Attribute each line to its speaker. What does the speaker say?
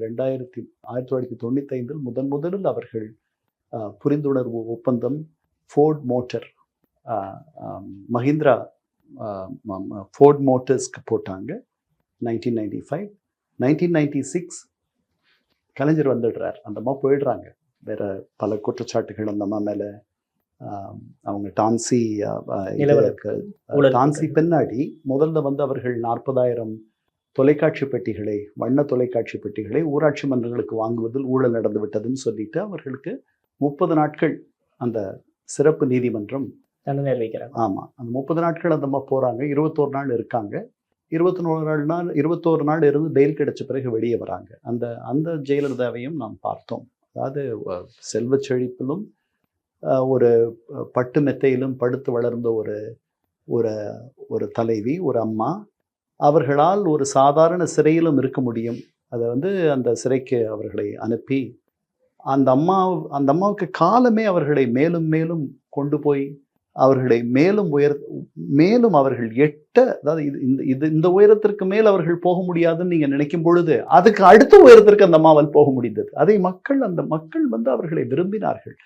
Speaker 1: 1995 முதலில் அவர்கள் புரிந்துணர்வு ஒப்பந்தம் ஃபோர்ட் மோட்டார் மஹிந்திரா ஃபோர்ட் மோட்டர்ஸ்க்கு போட்டாங்க 1995. 1996 கலைஞர் வந்துடுறார். அந்த அம்மா போயிடுறாங்க. வேற பல குற்றச்சாட்டுகள் அந்த அம்மா மேலே. அவங்க டான்சி பின்னாடி முதல்ல அவர்கள் 40,000 தொலைக்காட்சி பெட்டிகளை, வண்ண தொலைக்காட்சி பெட்டிகளை ஊராட்சி மன்றங்களுக்கு வாங்குவதில் ஊழல் நடந்து விட்டதுன்னு சொல்லிட்டு அவர்களுக்கு 30 நாட்கள் அந்த சிறப்பு நீதிமன்றம்
Speaker 2: தண்டனை அறிவிக்கிறாங்க.
Speaker 1: ஆமாம், அந்த 30 நாட்கள் அந்த அம்மா போகிறாங்க. 21 நாள் இருக்காங்க. 21 நாள் இருந்து பெயில் கிடைச்ச பிறகு வெளியே வராங்க. அந்த ஜெயலலிதாவையும் நாம் பார்த்தோம். அதாவது செல்வ செழிப்பிலும் ஒரு பட்டு மெத்தையிலும் படுத்து வளர்ந்த ஒரு தலைவி, ஒரு அம்மா. அவர்களால் ஒரு சாதாரண சிறையிலும் இருக்க முடியும். அதை அந்த சிறைக்கு அவர்களை அனுப்பி அந்த அம்மாவுக்கு காலமே அவர்களை மேலும் மேலும் கொண்டு போய் அவர்களை மேலும் அவர்கள் அதாவது இந்த உயரத்திற்கு மேல் அவர்கள் போக முடியாதுன்னு நீங்க நினைக்கும் பொழுது அதுக்கு அடுத்த உயரத்திற்கு அந்த அம்மாவால் போக முடிந்தது. அதை அந்த மக்கள் அவர்களை விரும்பினார்கள்.